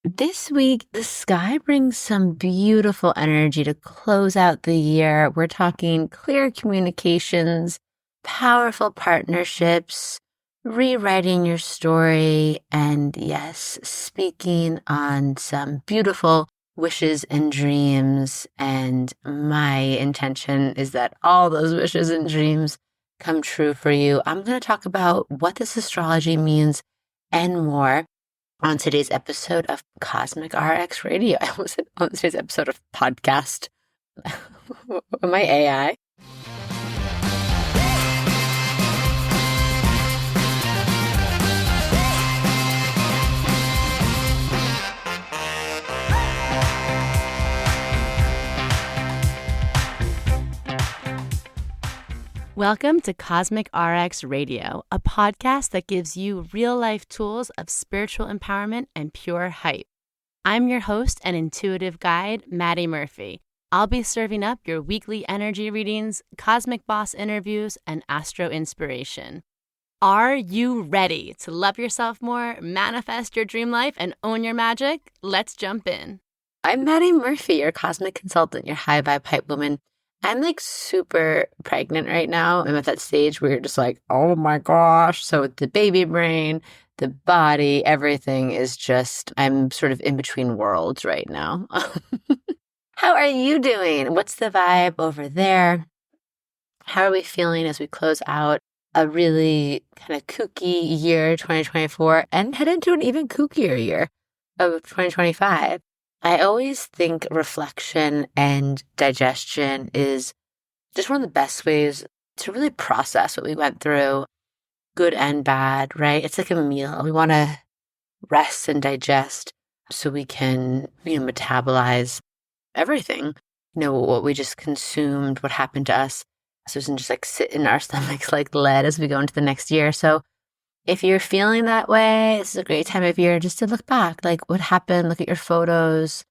This week, the sky brings some beautiful energy to close out the year. We're talking clear communications, powerful partnerships, rewriting your story, and yes, speaking on some beautiful wishes and dreams. And my intention is that all those wishes and dreams come true for you. I'm going to talk about what this astrology means and more on today's episode of Cosmic RX Radio. I almost said on today's episode of podcast. Am I AI? Welcome to Cosmic RX Radio, a podcast that gives you real-life tools of spiritual empowerment and pure hype. I'm your host and intuitive guide, MADI Murphy. I'll be serving up your weekly energy readings, cosmic boss interviews, and astro inspiration. Are you ready to love yourself more, manifest your dream life, and own your magic? Let's jump in. I'm MADI Murphy, your cosmic consultant, your high vibe hype woman. I'm like super pregnant right now. I'm at that stage where you're just like, oh my gosh. So the baby brain, the body, everything is just, I'm sort of in between worlds right now. How are you doing? What's the vibe over there? How are we feeling as we close out a really kind of kooky year, 2024, and head into an even kookier year of 2025? I always think reflection and digestion is just one of the best ways to really process what we went through, good and bad, right? It's like a meal. We want to rest and digest so we can, metabolize everything, what we just consumed, what happened to us. So it doesn't just like sit in our stomachs like lead as we go into the next year. So if you're feeling that way, this is a great time of year just to look back, like what happened, look at your photos,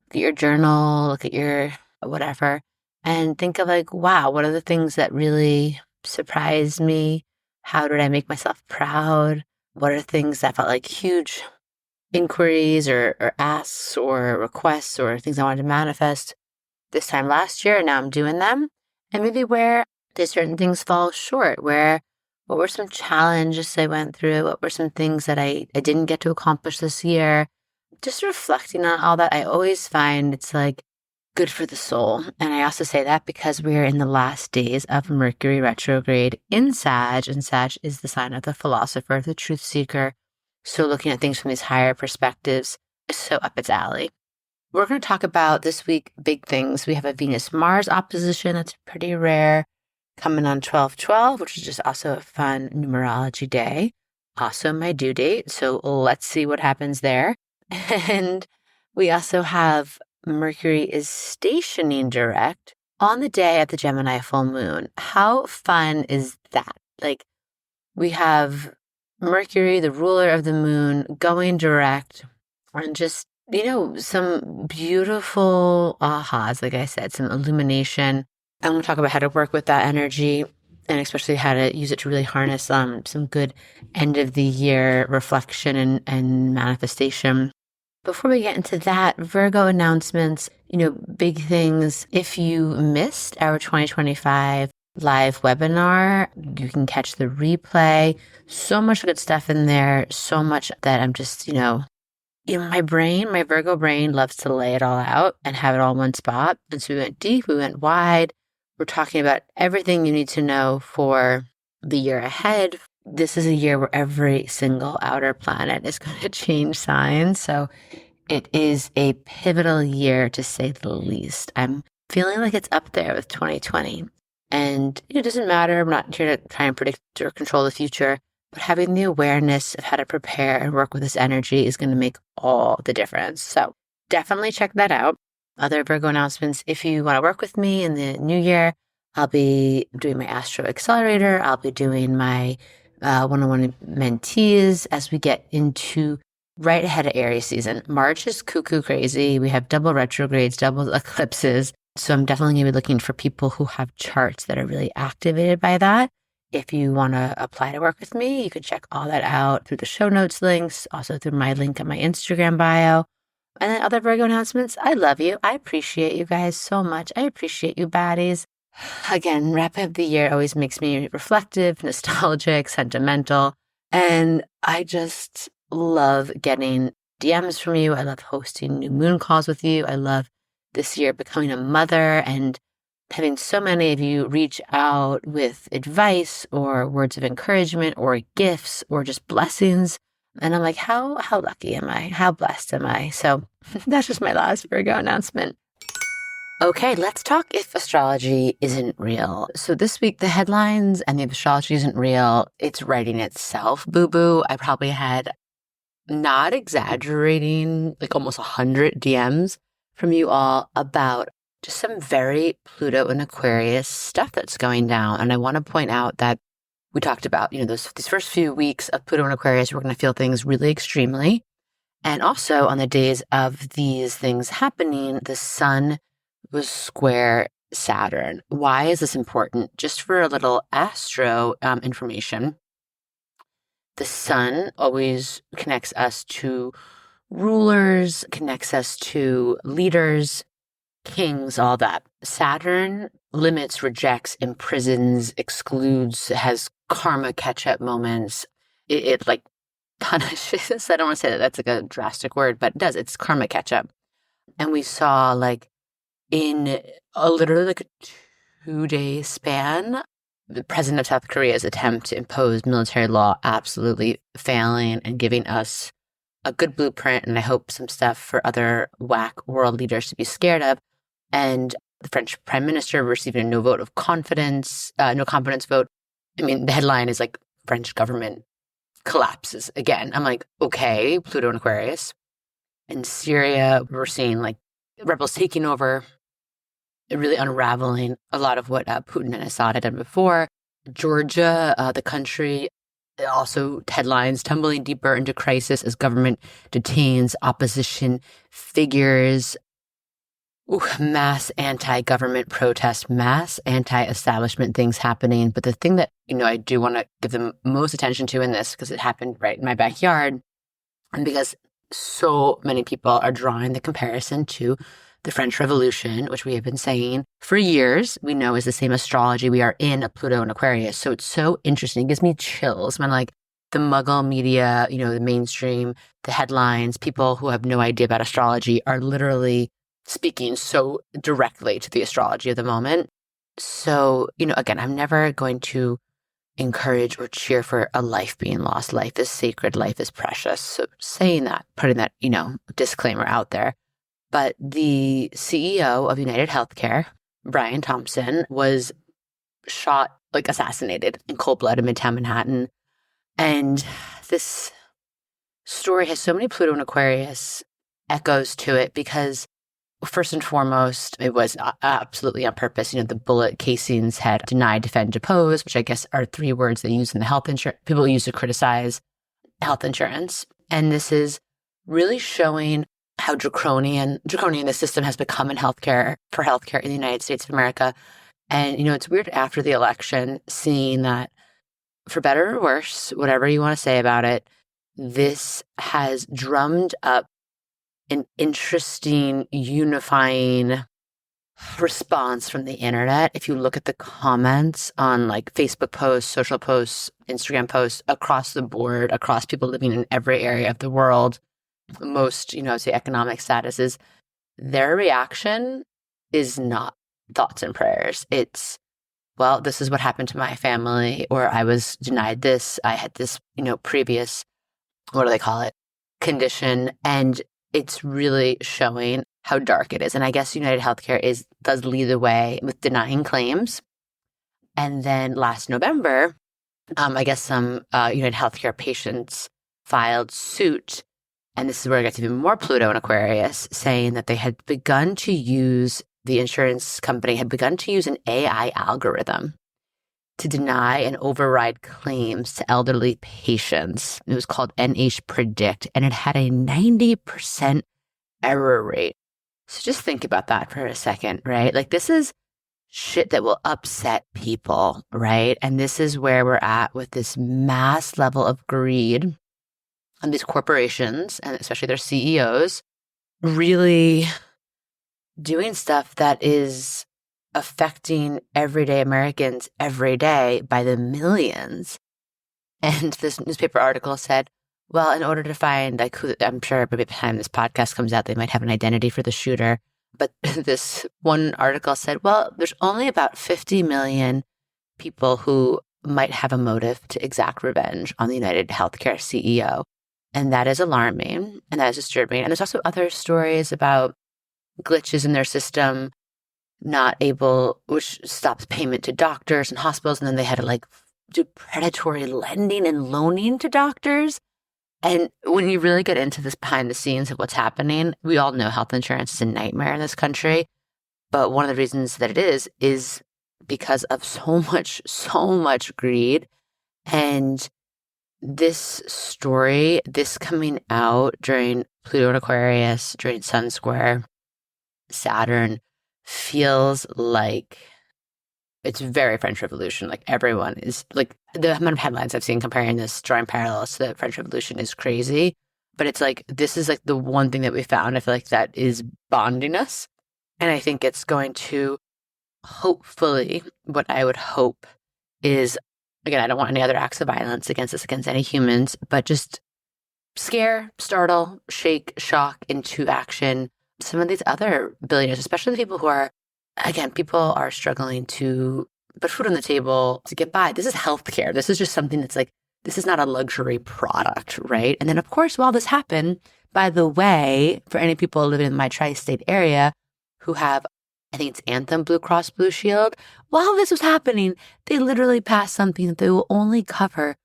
look at your journal, look at your whatever, and think of like, wow, what are the things that really surprised me? How did I make myself proud? What are things that felt like huge inquiries or asks or requests or things I wanted to manifest this time last year, and now I'm doing them? And maybe where did certain things fall short? What were some challenges I went through? What were some things that I didn't get to accomplish this year? Just reflecting on all that, I always find it's like good for the soul. And I also say that because we're in the last days of Mercury retrograde in Sag, and Sag is the sign of the philosopher, the truth seeker. So looking at things from these higher perspectives is so up its alley. We're going to talk about this week big things. We have a Venus-Mars opposition that's pretty rare, coming on 12/12, which is just also a fun numerology day. Also my due date, so let's see what happens there. And we also have Mercury is stationing direct on the day of the Gemini full moon. How fun is that? Like, we have Mercury, the ruler of the moon, going direct, and just, some beautiful ahas, like I said, some illumination. I'm going to talk about how to work with that energy and especially how to use it to really harness some good end of the year reflection and manifestation. Before we get into that, Virgo announcements, big things. If you missed our 2025 live webinar, you can catch the replay. So much good stuff in there. So much that I'm just, my Virgo brain loves to lay it all out and have it all in one spot. And so we went deep, we went wide. We're talking about everything you need to know for the year ahead. This is a year where every single outer planet is going to change signs. So it is a pivotal year, to say the least. I'm feeling like it's up there with 2020. And it doesn't matter. I'm not here to try and predict or control the future. But having the awareness of how to prepare and work with this energy is going to make all the difference. So definitely check that out. Other Virgo announcements, if you want to work with me in the new year, I'll be doing my Astro Accelerator. I'll be doing my one-on-one mentees as we get into right ahead of Aries season. March is cuckoo crazy. We have double retrogrades, double eclipses. So I'm definitely going to be looking for people who have charts that are really activated by that. If you want to apply to work with me, you can check all that out through the show notes links, also through my link on my Instagram bio. And then other Virgo announcements. I love you. I appreciate you guys so much. I appreciate you baddies. Again, wrap up the year always makes me reflective, nostalgic, sentimental. And I just love getting DMs from you. I love hosting new moon calls with you. I love this year becoming a mother and having so many of you reach out with advice or words of encouragement or gifts or just blessings. And I'm like, how lucky am I? How blessed am I? So that's just my last Virgo announcement. Okay, let's talk if astrology isn't real. So this week, the headlines and the astrology isn't real. It's writing itself, boo-boo. I probably had, not exaggerating, like almost 100 DMs from you all about just some very Pluto and Aquarius stuff that's going down. And I want to point out that we talked about, these first few weeks of Pluto and Aquarius, we're going to feel things really extremely. And also on the days of these things happening, the sun was square Saturn. Why is this important? Just for a little astro information, the sun always connects us to rulers, connects us to leaders, kings, all that. Saturn limits, rejects, imprisons, excludes, has karma catch-up moments. It like punishes. I don't want to say that that's like a drastic word, but it does. It's karma catch-up. And we saw like in literally like a 2-day span, the president of South Korea's attempt to impose military law absolutely failing and giving us a good blueprint, and I hope some stuff for other whack world leaders to be scared of. And the French prime minister receiving a no confidence vote. I mean, the headline is like French government collapses again. I'm like, okay, Pluto and Aquarius. In Syria, we're seeing like rebels taking over, really unraveling a lot of what Putin and Assad had done before. Georgia, the country, also headlines tumbling deeper into crisis as government detains opposition figures. Mass anti-government protests, mass anti-establishment things happening. But the thing that, I do want to give the most attention to in this, because it happened right in my backyard, and because so many people are drawing the comparison to the French Revolution, which we have been saying for years, we know is the same astrology. We are in a Pluto and Aquarius. So it's so interesting. It gives me chills when like the muggle media, the mainstream, the headlines, people who have no idea about astrology are literally speaking so directly to the astrology of the moment. So, again, I'm never going to encourage or cheer for a life being lost. Life is sacred. Life is precious. So saying that, putting that, disclaimer out there. But the CEO of United Healthcare, Brian Thompson, was shot, like assassinated in cold blood in Midtown Manhattan. And this story has so many Pluto and Aquarius echoes to it because first and foremost, it was absolutely on purpose. The bullet casings had deny, defend, depose, which I guess are 3 words they use in the health insurance. People use to criticize health insurance. And this is really showing how draconian the system has become in healthcare in the United States of America. And, it's weird after the election seeing that, for better or worse, whatever you want to say about it, this has drummed up an interesting, unifying response from the internet. If you look at the comments on like Facebook posts, social posts, Instagram posts across the board, across people living in every area of the world, most, say economic statuses, their reaction is not thoughts and prayers. It's, well, this is what happened to my family, or I was denied this. I had this, previous, what do they call it, condition. And it's really showing how dark it is. And I guess United Healthcare does lead the way with denying claims. And then last November, I guess some United Healthcare patients filed suit. And this is where it gets even more Pluto and Aquarius, saying that they had begun to use, the insurance company had begun to use an AI algorithm to deny and override claims to elderly patients. It was called NH Predict, and it had a 90% error rate. So just think about that for a second, right? Like this is shit that will upset people, right? And this is where we're at with this mass level of greed on these corporations, and especially their CEOs, really doing stuff that is affecting everyday Americans every day by the millions. And this newspaper article said, well, in order to find, like, who, I'm sure by the time this podcast comes out, they might have an identity for the shooter. But this one article said, well, there's only about 50 million people who might have a motive to exact revenge on the United Healthcare CEO. And that is alarming and that is disturbing. And there's also other stories about glitches in their system, which stops payment to doctors and hospitals. And then they had to like do predatory lending and loaning to doctors. And when you really get into this behind the scenes of what's happening, we all know health insurance is a nightmare in this country. But one of the reasons that it is because of so much greed. And this story, this coming out during Pluto and Aquarius, during Sun Square, Saturn, feels like it's very French Revolution. Like everyone is like, the amount of headlines I've seen comparing this, drawing parallels to the French Revolution is crazy. But it's like, this is like the one thing that we found. I feel like that is bonding us. And I think it's going to hopefully, what I would hope is, again, I don't want any other acts of violence against any humans, but just scare, startle, shake, shock into action some of these other billionaires, especially the people who are, again, people are struggling to put food on the table to get by. This is healthcare. This is just something that's like, this is not a luxury product, right? And then, of course, while this happened, by the way, for any people living in my tri-state area who have, I think it's Anthem Blue Cross Blue Shield, while this was happening, they literally passed something that they will only cover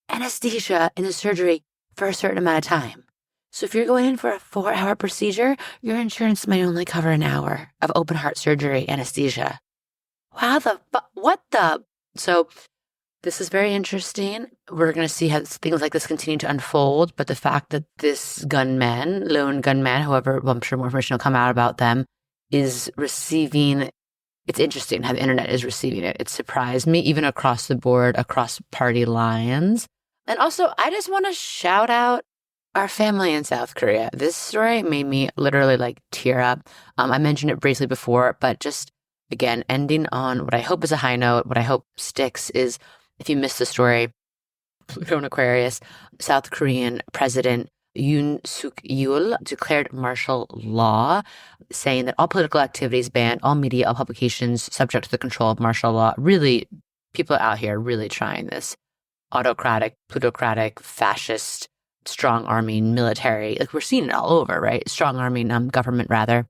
anesthesia in the surgery for a certain amount of time. So if you're going in for a 4-hour procedure, your insurance might only cover an hour of open heart surgery anesthesia. Wow, what the? So this is very interesting. We're going to see how things like this continue to unfold. But the fact that this lone gunman, however, well, I'm sure more information will come out about them, is receiving, it's interesting how the internet is receiving it. It surprised me, even across the board, across party lines. And also, I just want to shout out our family in South Korea. This story made me literally like tear up. I mentioned it briefly before, but just again, ending on what I hope is a high note, what I hope sticks is, if you missed the story, Pluto and Aquarius, South Korean President Yoon Suk Yeol declared martial law, saying that all political activities banned, all media, all publications subject to the control of martial law. Really, people out here really trying this autocratic, plutocratic, fascist, strong arming military. Like we're seeing it all over, right? Strong arming government, rather.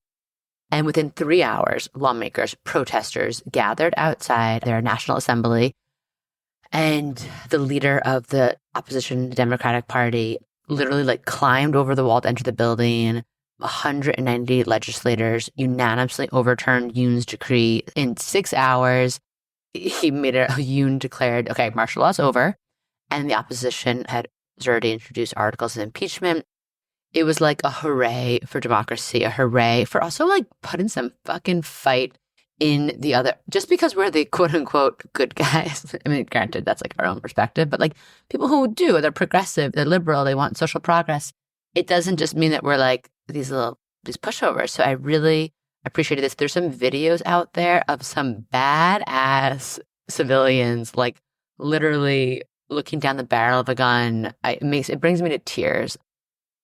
And within 3 hours, lawmakers, protesters gathered outside their National Assembly. And the leader of the opposition Democratic Party literally like climbed over the wall to enter the building. 190 legislators unanimously overturned Yoon's decree in 6 hours. Yoon declared, okay, martial law's over. And the opposition had already introduced articles of impeachment. It was like a hooray for democracy, a hooray for also like putting some fucking fight in the other, just because we're the quote unquote good guys. I mean, granted, that's like our own perspective, but like people who do, they're progressive, they're liberal, they want social progress. It doesn't just mean that we're like these pushovers. So I really appreciated this. There's some videos out there of some badass civilians, like literally looking down the barrel of a gun. It brings me to tears.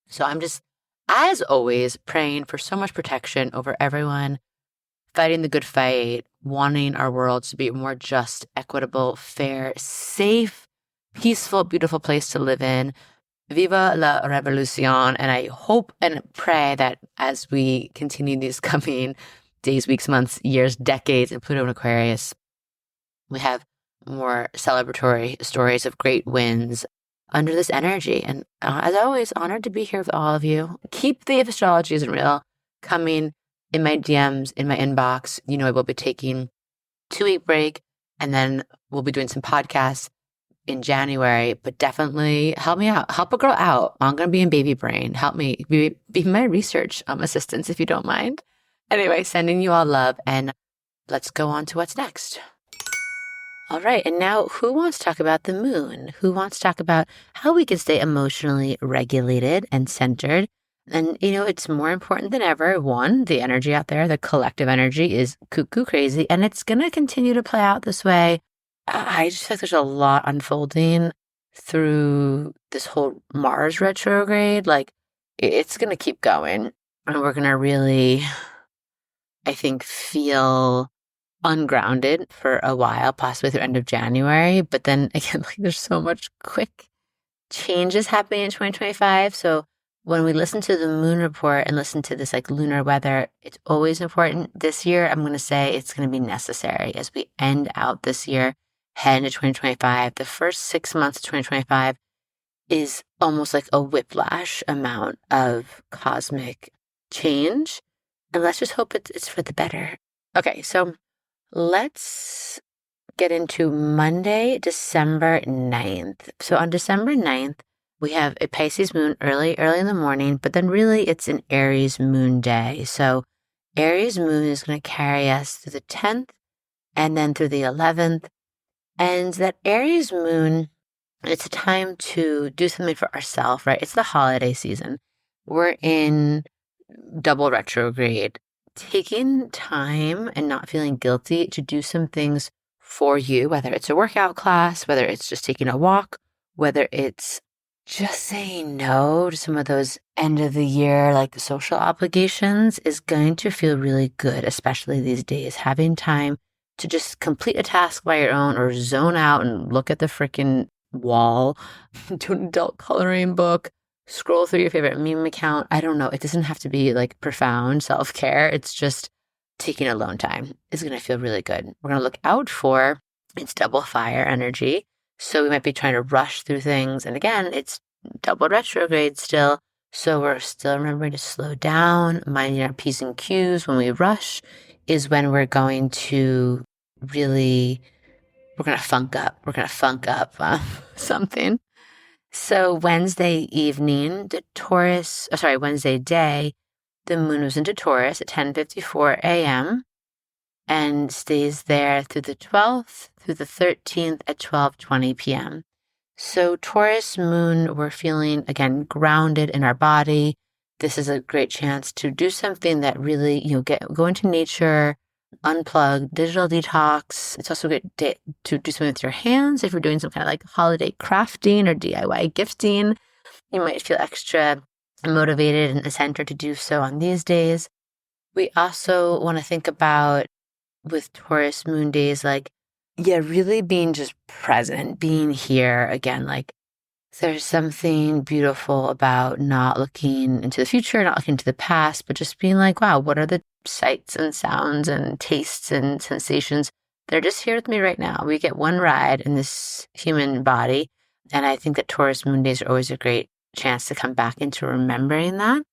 So I'm just, as always, praying for so much protection over everyone, fighting the good fight, wanting our world to be a more just, equitable, fair, safe, peaceful, beautiful place to live in. Viva la revolucion. And I hope and pray that as we continue these coming days, weeks, months, years, decades in Pluto and Aquarius, we have more celebratory stories of great wins under this energy. And as always, honored to be here with all of you. Keep the If Astrology Isn't Real coming in my DMs, in my inbox. You know, I will be taking 2-week break, and then we'll be doing some podcasts in January, but definitely help me out. Help a girl out. I'm going to be in baby brain. Help me be my research assistants, if you don't mind. Anyway, sending you all love, and let's go on to what's next. All right. And now, who wants to talk about the moon? Who wants to talk about how we can stay emotionally regulated and centered And, it's more important than ever. One, the energy out there, the collective energy is cuckoo crazy, and it's going to continue to play out this way. I just feel like there's a lot unfolding through this whole Mars retrograde. Like, it's going to keep going, and we're going to really, I think, feel ungrounded for a while, possibly through end of January. But then again, like, there's so much quick changes happening in 2025. So when we listen to the moon report and listen to this like lunar weather, it's always important. This year, I'm going to say it's going to be necessary as we end out this year, head into 2025. The first 6 months of 2025 is almost like a whiplash amount of cosmic change. And let's just hope it's for the better. Okay, so let's get into Monday, December 9th. So on December 9th, we have a Pisces moon early in the morning, but then really it's an Aries moon day. So Aries moon is going to carry us through the 10th and then through the 11th. And that Aries moon, it's a time to do something for ourselves, right? It's the holiday season. We're in double retrograde. Taking time and not feeling guilty to do some things for you, whether it's a workout class, whether it's just taking a walk, whether it's just saying no to some of those end of the year, like social obligations, is going to feel really good, especially these days. Having time to just complete a task by your own or zone out and look at the freaking wall, do an adult coloring book, scroll through your favorite meme account. I don't know. It doesn't have to be like profound self-care. It's just taking alone time is going to feel really good. We're going to look out for it's double fire energy. So we might be trying to rush through things. And again, it's double retrograde still. So we're still remembering to slow down, minding our P's and Q's. When we rush is when we're going to really, we're going to funk up. We're going to funk up something. So Wednesday evening, Wednesday day, the moon was into Taurus at 10:54 a.m. and stays there through the 12th, through the 13th at 12:20 p.m. So Taurus moon, we're feeling, again, grounded in our body. This is a great chance to do something that really, go into nature, unplug, digital detox. It's also a good day to do something with your hands. If you're doing some kind of like holiday crafting or DIY gifting, you might feel extra motivated and centered to do so on these days. We also want to think about with Taurus moon days, really being just present, being here again. Like there's something beautiful about not looking into the future, not looking to the past, but just being like, wow, what are the sights and sounds and tastes and sensations that are just here with me right now? We get one ride in this human body. And I think that Taurus moon days are always a great chance to come back into remembering that.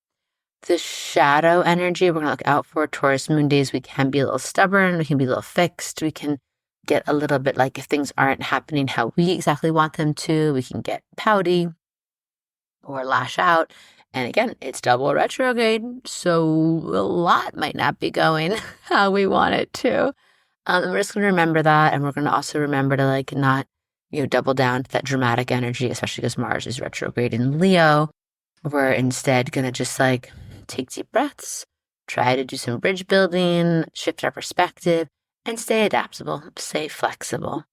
The shadow energy we're going to look out for Taurus moon days. We can be a little stubborn. We can be a little fixed. We can get a little bit like if things aren't happening how we exactly want them to, we can get pouty or lash out. And again, it's double retrograde, so a lot might not be going how we want it to. We're just going to remember that, and we're going to also remember to not, double down to that dramatic energy, especially because Mars is retrograde in Leo. We're instead going to just take deep breaths, try to do some bridge building, shift our perspective, and stay adaptable, stay flexible.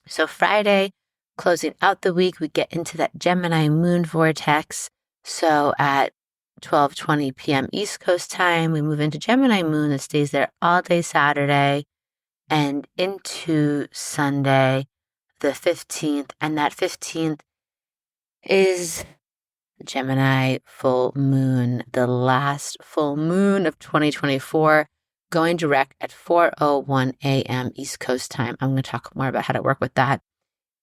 So Friday, closing out the week, we get into that Gemini moon vortex. So at 12:20 p.m. East Coast time, we move into Gemini moon that stays there all day Saturday and into Sunday, the 15th. And that 15th is Gemini full moon, the last full moon of 2024, going direct at 4:01 a.m. East Coast time. I'm going to talk more about how to work with that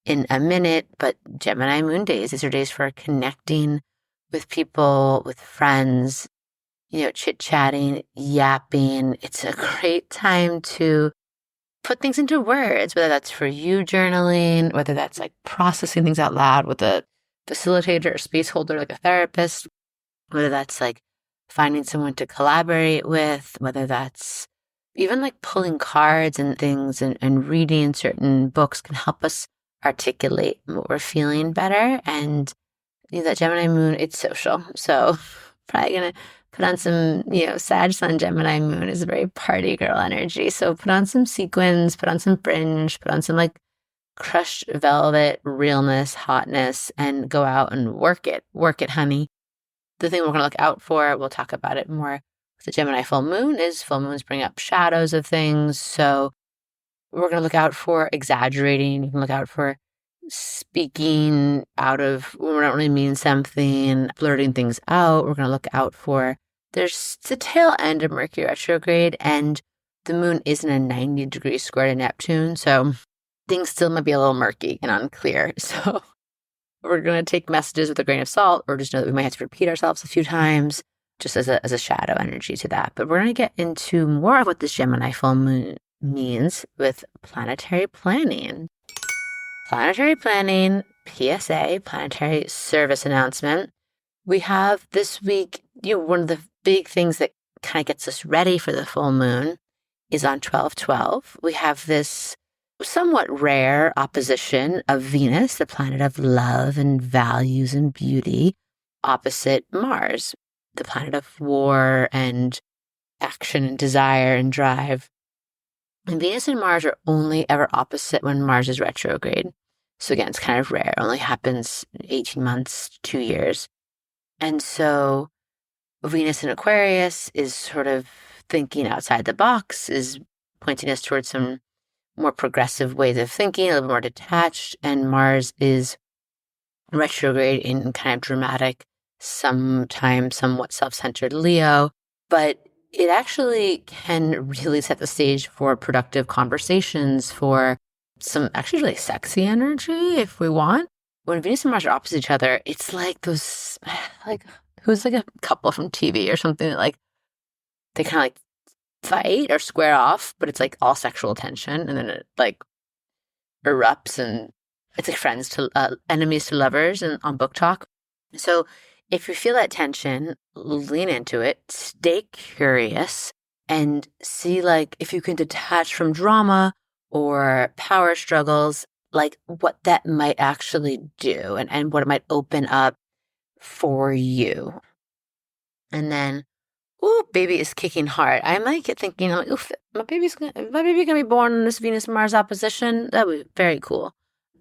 in a minute, but Gemini moon days, these are days for connecting with people, with friends, chit-chatting, yapping. It's a great time to put things into words, whether that's for you journaling, whether that's processing things out loud with a facilitator or space holder like a therapist, whether that's finding someone to collaborate with, whether that's even pulling cards and things and reading certain books can help us articulate what we're feeling better. And that Gemini moon, it's social. So probably going to put on some, Sag Sun Gemini moon is a very party girl energy. So put on some sequins, put on some fringe, put on some like crushed velvet, realness, hotness, and go out and work it. Work it, honey. The thing we're going to look out for, we'll talk about it more with the Gemini full moon, is full moons bring up shadows of things. So we're going to look out for exaggerating. You can look out for speaking out of when we don't really mean something, blurting things out. We're going to look out for there's the tail end of Mercury retrograde, and the moon isn't a 90-degree square to Neptune. So things still might be a little murky and unclear. So we're going to take messages with a grain of salt, or just know that we might have to repeat ourselves a few times just as a shadow energy to that. But we're going to get into more of what this Gemini full moon means with planetary planning. Planetary planning, PSA, planetary service announcement. We have this week, one of the big things that kind of gets us ready for the full moon is on 12/12. We have this somewhat rare opposition of Venus, the planet of love and values and beauty, opposite Mars, the planet of war and action and desire and drive. And Venus and Mars are only ever opposite when Mars is retrograde. So again, it's kind of rare. It only happens 18 months, 2 years. And so Venus in Aquarius is sort of thinking outside the box, is pointing us towards some more progressive ways of thinking, a little more detached. And Mars is retrograde in kind of dramatic, sometimes somewhat self-centered Leo. But it actually can really set the stage for productive conversations, for some actually really sexy energy if we want. When Venus and Mars are opposite each other, it's like those, like, who's like a couple from TV or something that like, they kind of like fight or square off, but it's like all sexual tension, and then it like erupts, and it's like enemies to lovers and on book talk. So if you feel that tension, lean into it, stay curious, and see like if you can detach from drama or power struggles, like what that might actually do and what it might open up for you. And then, ooh, baby is kicking hard. I might get thinking, like, oof, my baby's gonna be born in this Venus-Mars opposition. That would be very cool.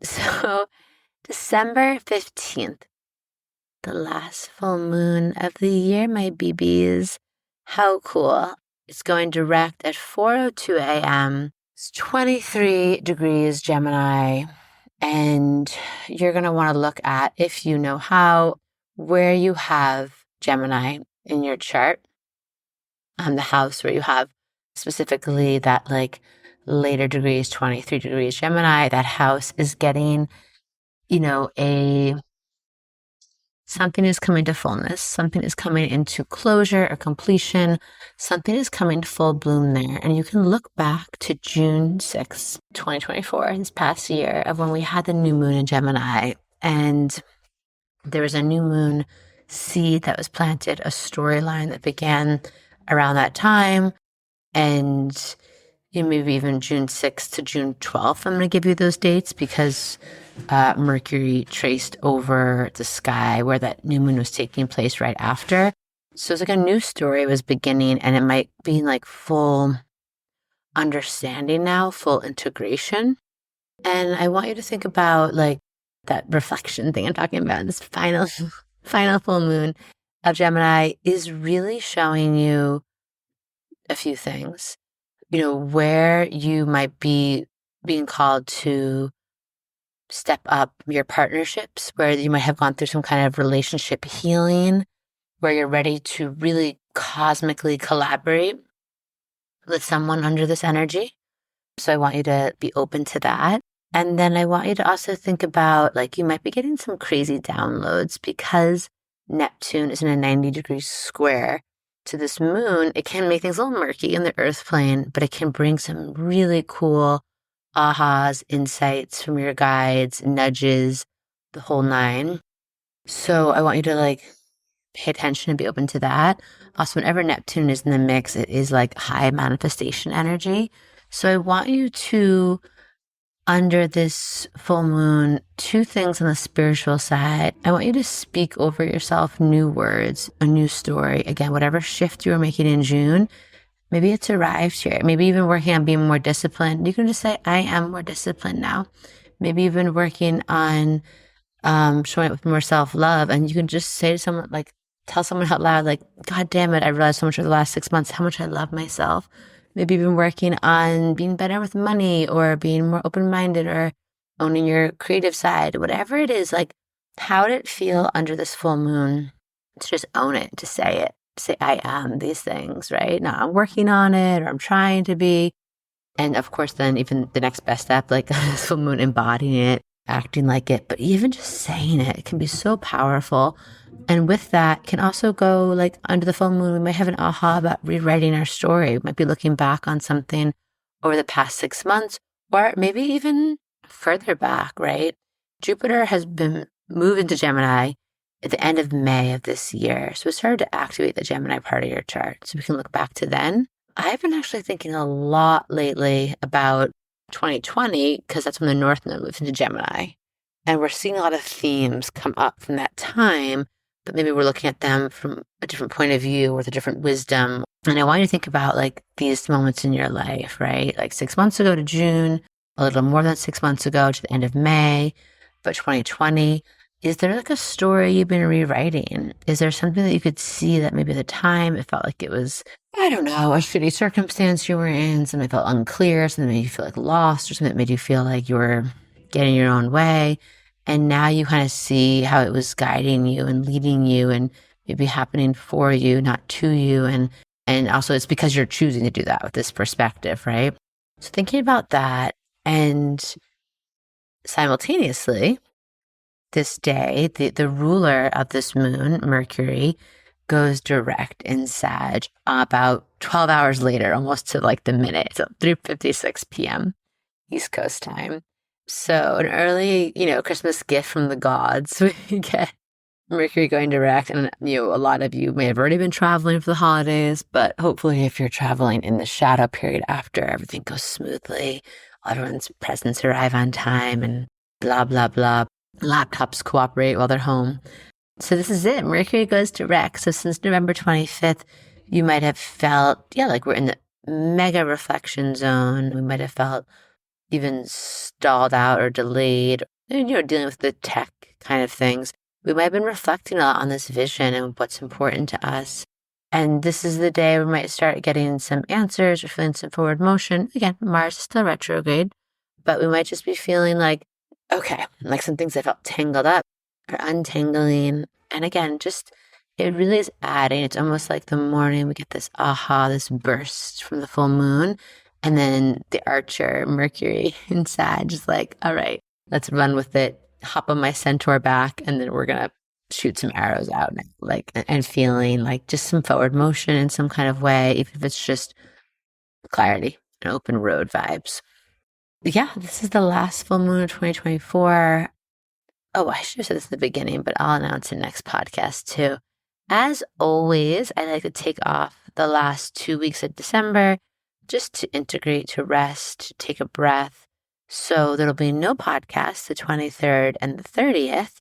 So December 15th, the last full moon of the year, my babies. How cool. It's going direct at 4:02 a.m. It's 23 degrees Gemini, and you're going to want to look at, if you know how, where you have Gemini in your chart, the house where you have specifically that like later degrees, 23 degrees Gemini. That house is getting, something is coming to fullness, something is coming into closure or completion, something is coming to full bloom there. And you can look back to June 6th, 2024, this past year, of when we had the new moon in Gemini. And there was a new moon seed that was planted, a storyline that began around that time. And maybe even June 6th to June 12th. I'm going to give you those dates because Mercury traced over the sky where that new moon was taking place right after. So it's like a new story was beginning, and it might be like full understanding now, full integration. And I want you to think about like that reflection thing I'm talking about. This final full moon of Gemini is really showing you a few things. Where you might be being called to step up your partnerships, where you might have gone through some kind of relationship healing, where you're ready to really cosmically collaborate with someone under this energy. So I want you to be open to that. And then I want you to also think about, like, you might be getting some crazy downloads because Neptune is in a 90-degree square to this moon. It can make things a little murky in the earth plane, but it can bring some really cool ahas, insights from your guides, nudges, the whole nine. So I want you to like pay attention and be open to that. Also, whenever Neptune is in the mix, it is like high manifestation energy. So I want you to under this full moon, two things on the spiritual side. I want you to speak over yourself new words, a new story. Again, whatever shift you were making in June, maybe it's arrived here. Maybe even working on being more disciplined. You can just say, I am more disciplined now. Maybe you've been working on showing up with more self-love. And you can just say to someone, like, tell someone out loud, like, God damn it, I realized so much over the last 6 months how much I love myself. Maybe you've been working on being better with money or being more open-minded or owning your creative side, whatever it is. Like, how did it feel under this full moon to just own it, to say it, to say, I am these things, right? Now I'm working on it, or I'm trying to be. And of course, then even the next best step, like this full moon, embodying it, acting like it, but even just saying it can be so powerful. And with that can also go like under the full moon, we might have an aha about rewriting our story. We might be looking back on something over the past 6 months, or maybe even further back, right? Jupiter has been moved into Gemini at the end of May of this year. So it started to activate the Gemini part of your chart. So we can look back to then. I've been actually thinking a lot lately about 2020, because that's when the North Node moves into Gemini. And we're seeing a lot of themes come up from that time, but maybe we're looking at them from a different point of view with a different wisdom. And I want you to think about like these moments in your life, right? Like 6 months ago to June, a little more than 6 months ago to the end of May, but 2020. Is there like a story you've been rewriting? Is there something that you could see that maybe at the time it felt like it was, I don't know, a shitty circumstance you were in, something that felt unclear, something that made you feel like lost, or something that made you feel like you were getting your own way? And now you kind of see how it was guiding you and leading you and maybe happening for you, not to you. And also it's because you're choosing to do that with this perspective, right? So thinking about that, and simultaneously, this day, the ruler of this moon, Mercury, goes direct in Sag about 12 hours later, almost to like the minute. So 3:56 p.m. East Coast time. So an early, Christmas gift from the gods. We get Mercury going direct. And, a lot of you may have already been traveling for the holidays, but hopefully if you're traveling in the shadow period after, everything goes smoothly. Everyone's presents arrive on time and blah, blah, blah. Laptops cooperate while they're home. So this is it. Mercury goes direct. So since November 25th, you might have felt, like we're in the mega reflection zone. We might have felt even stalled out or delayed, dealing with the tech kind of things. We might have been reflecting a lot on this vision and what's important to us. And this is the day we might start getting some answers or feeling some forward motion. Again, Mars is still retrograde, but we might just be feeling like, okay, like some things that felt tangled up are untangling. And again, just, it really is adding. It's almost like the morning we get this aha, this burst from the full moon. And then the archer, Mercury in Sag, is like, all right, let's run with it, hop on my centaur back, and then we're going to shoot some arrows out, and feeling like just some forward motion in some kind of way, even if it's just clarity and open road vibes. Yeah, this is the last full moon of 2024. Oh, I should have said this at the beginning, but I'll announce it next podcast too. As always, I like to take off the last 2 weeks of December just to integrate, to rest, to take a breath. So there'll be no podcast the 23rd and the 30th.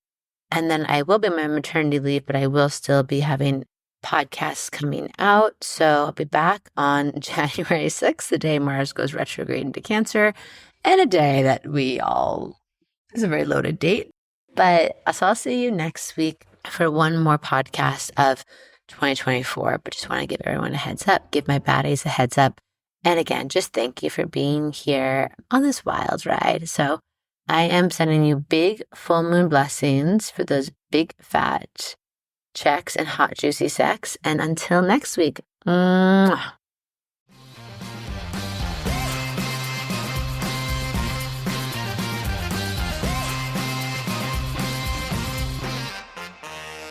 And then I will be on my maternity leave, but I will still be having podcasts coming out. So I'll be back on January 6th, the day Mars goes retrograde into Cancer, and a day that is a very loaded date. But so I'll see you next week for one more podcast of 2024. But just want to give everyone a heads up, give my baddies a heads up. And again, just thank you for being here on this wild ride. So I am sending you big full moon blessings for those big fat checks and hot juicy sex. And until next week, mwah.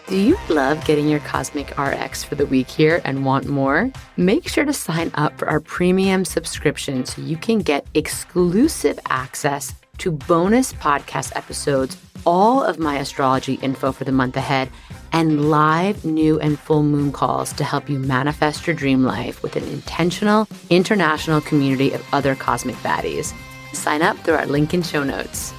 Do you love getting your Cosmic RX for the week here and want more? Make sure to sign up for our premium subscription so you can get exclusive access to bonus podcast episodes, all of my astrology info for the month ahead, and live new and full moon calls to help you manifest your dream life with an intentional international community of other cosmic baddies. Sign up through our link in show notes.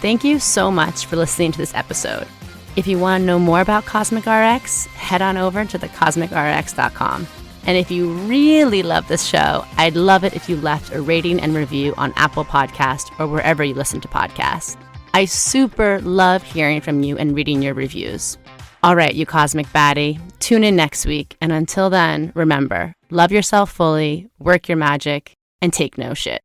Thank you so much for listening to this episode. If you want to know more about Cosmic RX, head on over to thecosmicrx.com. And if you really love this show, I'd love it if you left a rating and review on Apple Podcasts or wherever you listen to podcasts. I super love hearing from you and reading your reviews. All right, you cosmic baddie, tune in next week. And until then, remember, love yourself fully, work your magic, and take no shit.